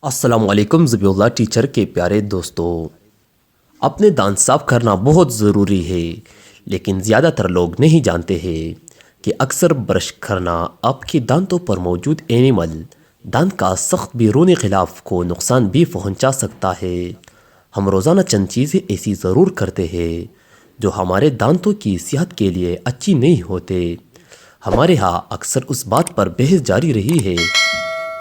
السلام علیکم ذبیح اللہ ٹیچر کے پیارے دوستو، اپنے دانت صاف کرنا بہت ضروری ہے، لیکن زیادہ تر لوگ نہیں جانتے ہیں کہ اکثر برش کرنا آپ کے دانتوں پر موجود اینیمل دانت کا سخت بیرونی غلاف کو نقصان بھی پہنچا سکتا ہے۔ ہم روزانہ چند چیزیں ایسی ضرور کرتے ہیں جو ہمارے دانتوں کی صحت کے لیے اچھی نہیں ہوتے۔ ہمارے ہاں اکثر اس بات پر بحث جاری رہی ہے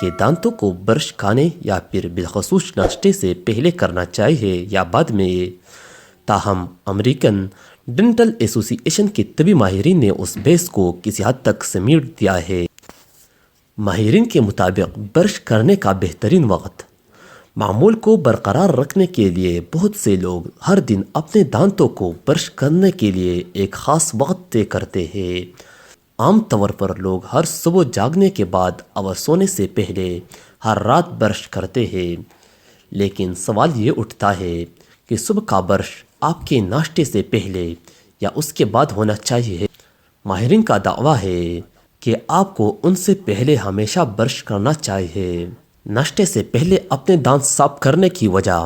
کہ دانتوں کو برش کھانے یا پھر بالخصوص ناشتے سے پہلے کرنا چاہیے یا بعد میں۔ تاہم امریکن ڈینٹل ایسوسی ایشن کے طبی ماہرین نے اس بحث کو کسی حد تک سمیٹ دیا ہے۔ ماہرین کے مطابق برش کرنے کا بہترین وقت معمول کو برقرار رکھنے کے لیے بہت سے لوگ ہر دن اپنے دانتوں کو برش کرنے کے لیے ایک خاص وقت طے کرتے ہیں۔ عام طور پر لوگ ہر صبح جاگنے کے بعد اور سونے سے پہلے ہر رات برش کرتے ہیں، لیکن سوال یہ اٹھتا ہے کہ صبح کا برش آپ کے ناشتے سے پہلے یا اس کے بعد ہونا چاہیے۔ ماہرین کا دعویٰ ہے کہ آپ کو ان سے پہلے ہمیشہ برش کرنا چاہیے۔ ناشتے سے پہلے اپنے دانت صاف کرنے کی وجہ: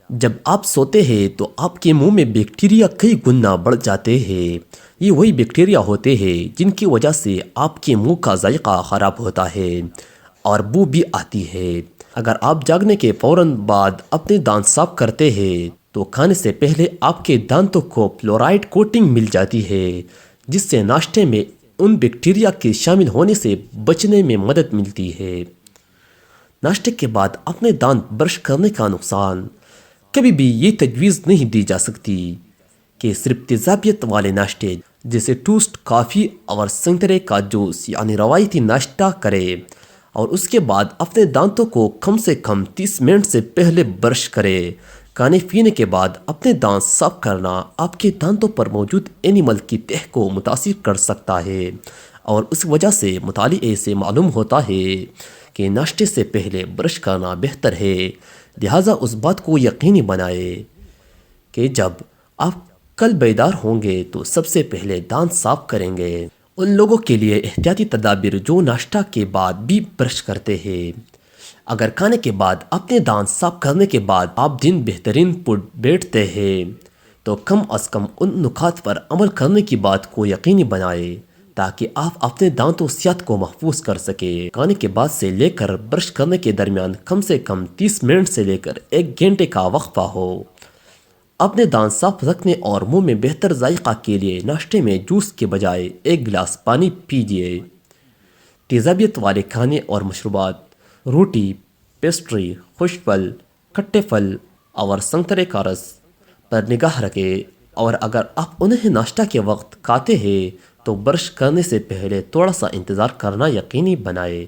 جب آپ سوتے ہیں تو آپ کے منہ میں بیکٹیریا کئی گنا بڑھ جاتے ہیں۔ یہ وہی بیکٹیریا ہوتے ہیں جن کی وجہ سے آپ کے منہ کا ذائقہ خراب ہوتا ہے اور بو بھی آتی ہے۔ اگر آپ جاگنے کے فوراً بعد اپنے دانت صاف کرتے ہیں تو کھانے سے پہلے آپ کے دانتوں کو فلورائڈ کوٹنگ مل جاتی ہے، جس سے ناشتے میں ان بیکٹیریا کے شامل ہونے سے بچنے میں مدد ملتی ہے۔ ناشتے کے بعد اپنے دانت برش کرنے کا نقصان: کبھی بھی یہ تجویز نہیں دی جا سکتی کہ صرف تیزابیت والے ناشتے جیسے ٹوسٹ، کافی اور سنترے کا جوس یعنی روایتی ناشتہ کرے اور اس کے بعد اپنے دانتوں کو کم سے کم 30 منٹ سے پہلے برش کرے۔ کھانے پینے کے بعد اپنے دانت صاف کرنا آپ کے دانتوں پر موجود اینیمل کی تہ کو متاثر کر سکتا ہے، اور اس وجہ سے مطالعے سے معلوم ہوتا ہے کہ ناشتے سے پہلے برش کرنا بہتر ہے۔ لہٰذا اس بات کو یقینی بنائیں کہ جب آپ کل بیدار ہوں گے تو سب سے پہلے دانت صاف کریں گے۔ ان لوگوں کے لیے احتیاطی تدابیر جو ناشتہ کے بعد بھی برش کرتے ہیں: اگر کھانے کے بعد اپنے دانت صاف کرنے کے بعد آپ دن بہترین پر بیٹھتے ہیں تو کم از کم ان نکات پر عمل کرنے کی بات کو یقینی بنائیں تاکہ آپ اپنے دانتوں صحت کو محفوظ کر سکیں۔ کھانے کے بعد سے لے کر برش کرنے کے درمیان کم سے کم 30 منٹ سے لے کر 1 گھنٹے کا وقفہ ہو۔ اپنے دانت صاف رکھنے اور منہ میں بہتر ذائقہ کے لیے ناشتے میں جوس کے بجائے 1 گلاس پانی پیجیے۔ تیزابیت والے کھانے اور مشروبات، روٹی، پیسٹری، خشک پھل، کھٹے پھل اور سنترے کا رس پر نگاہ رکھیں، اور اگر آپ انہیں ناشتہ کے وقت کھاتے ہیں تو برش کرنے سے پہلے تھوڑا سا انتظار کرنا یقینی بنائیں۔